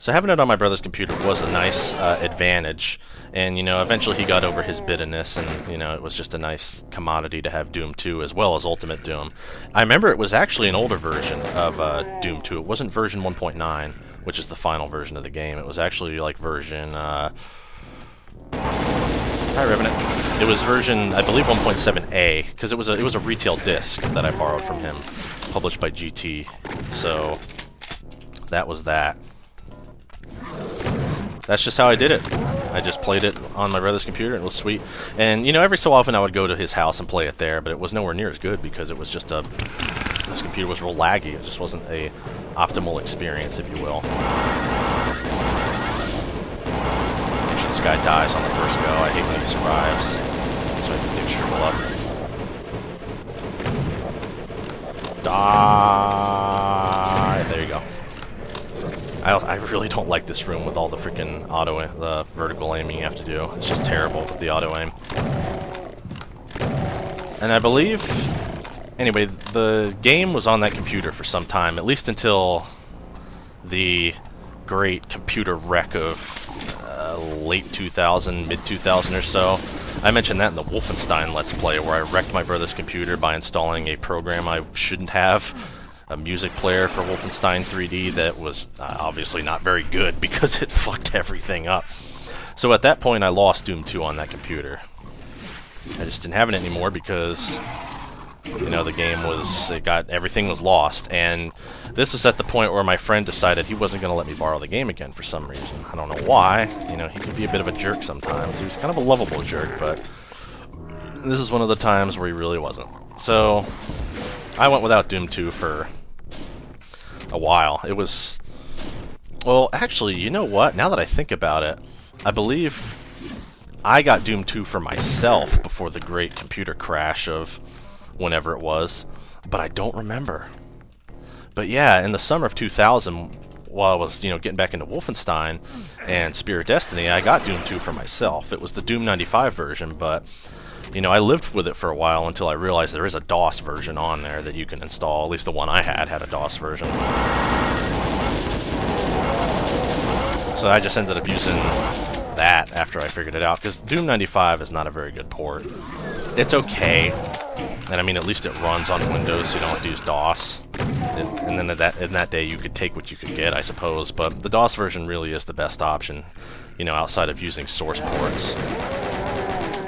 So having it on my brother's computer was a nice advantage, and you know, eventually he got over his bitterness, and you know, it was just a nice commodity to have Doom 2 as well as Ultimate Doom. I remember it was actually an older version of Doom 2. It wasn't version 1.9, which is the final version of the game. It was actually like version. Hi, Revenant. It was version, I believe, 1.7a, because it was a retail disc that I borrowed from him, published by GT. So that was that. That's just how I did it. I just played it on my brother's computer, and it was sweet. And you know, every so often I would go to his house and play it there, but it was nowhere near as good because it was just this computer was real laggy. It just wasn't a optimal experience, if you will. This guy dies on the first go. I hate when he survives. So I can take Shrivel up. Die! There you go. I really don't like this room with all the freaking the vertical aiming you have to do. It's just terrible with the auto aim. And I believe... Anyway, the game was on that computer for some time, at least until the great computer wreck of late 2000, mid 2000 or so. I mentioned that in the Wolfenstein Let's Play, where I wrecked my brother's computer by installing a program I shouldn't have, a music player for Wolfenstein 3D that was obviously not very good because it fucked everything up. So at that point I lost Doom 2 on that computer. I just didn't have it anymore because, you know, the game was, everything was lost, and this was at the point where my friend decided he wasn't going to let me borrow the game again for some reason. I don't know why. You know, he could be a bit of a jerk sometimes. He was kind of a lovable jerk, but this is one of the times where he really wasn't. So I went without Doom 2 for a while. It was... Well, actually, you know what? Now that I think about it, I believe I got Doom 2 for myself before the great computer crash of whenever it was, but I don't remember. But yeah, in the summer of 2000, while I was, you know, getting back into Wolfenstein and Spear of Destiny, I got Doom 2 for myself. It was the Doom 95 version, but, you know, I lived with it for a while until I realized there is a DOS version on there that you can install. At least the one I had a DOS version. So I just ended up using that after I figured it out, because Doom 95 is not a very good port. It's okay, and I mean, at least it runs on Windows, so you don't have to use DOS. And then in that day, you could take what you could get, I suppose. But the DOS version really is the best option, you know, outside of using source ports.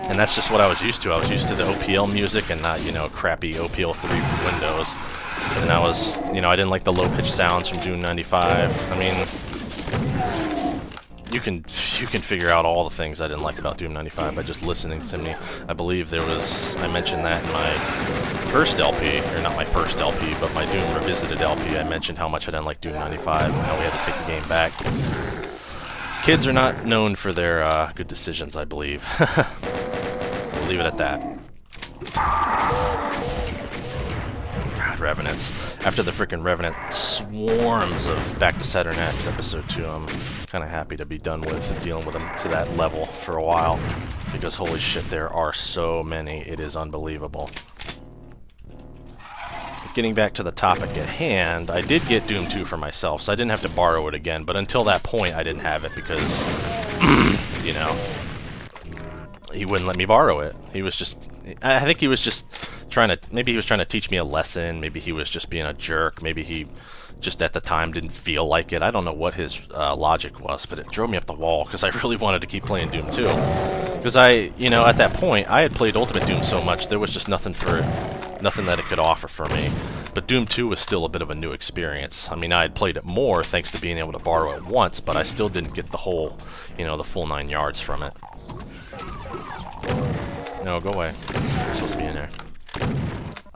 And that's just what I was used to. I was used to the OPL music and not, you know, crappy OPL 3 for Windows. And I was, you know, I didn't like the low-pitched sounds from Doom 95. I mean, you can figure out all the things I didn't like about Doom 95 by just listening to me. I believe there was, I mentioned that in my first LP, or not my first LP, but my Doom Revisited LP. I mentioned how much I didn't like Doom 95 and how we had to take the game back. Kids are not known for their good decisions, I believe. We'll leave it at that. God, Revenants. After the frickin' Revenant swarms of Back to Saturn X Episode 2, I'm kind of happy to be done with dealing with them to that level for a while. Because holy shit, there are so many. It is unbelievable. Getting back to the topic at hand, I did get Doom 2 for myself, so I didn't have to borrow it again. But until that point, I didn't have it because, you know, he wouldn't let me borrow it. He was just... I think he was just trying to... Maybe he was trying to teach me a lesson. Maybe he was just being a jerk. Maybe he just at the time didn't feel like it. I don't know what his logic was, but it drove me up the wall because I really wanted to keep playing Doom 2. Because you know, at that point, I had played Ultimate Doom so much, there was just nothing that it could offer for me. But Doom 2 was still a bit of a new experience. I mean, I had played it more thanks to being able to borrow it once, but I still didn't get the whole, you know, the full 9 yards from it. No, go away. It's supposed to be in there.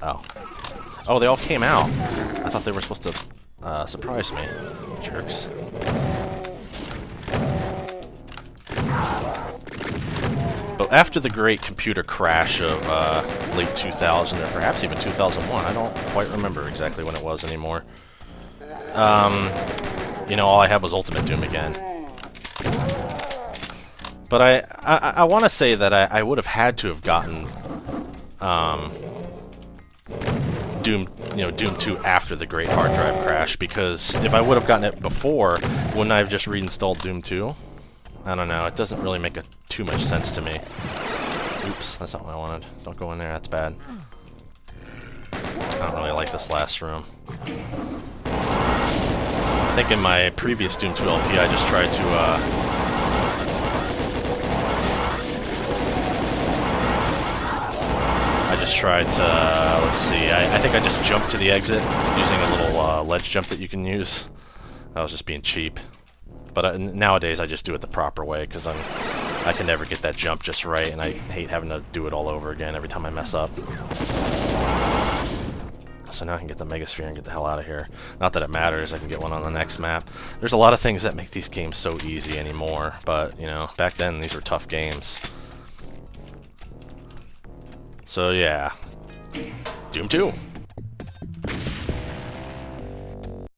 Oh. Oh, they all came out. I thought they were supposed to surprise me. Jerks. But after the great computer crash of late 2000, or perhaps even 2001, I don't quite remember exactly when it was anymore. You know, all I had was Ultimate Doom again. But I want to say that I would have had to have gotten Doom you know, Doom 2 after the great hard drive crash, because if I would have gotten it before, wouldn't I have just reinstalled Doom 2? I don't know, it doesn't really make too much sense to me. Oops, that's not what I wanted. Don't go in there, that's bad. I don't really like this last room. I think in my previous Doom 2 LP I just tried to, let's see, I think I just jumped to the exit using a little ledge jump that you can use. I was just being cheap. But nowadays I just do it the proper way, because I can never get that jump just right, and I hate having to do it all over again every time I mess up. So now I can get the Megasphere and get the hell out of here. Not that it matters, I can get one on the next map. There's a lot of things that make these games so easy anymore, but, you know, back then these were tough games. So yeah, Doom 2.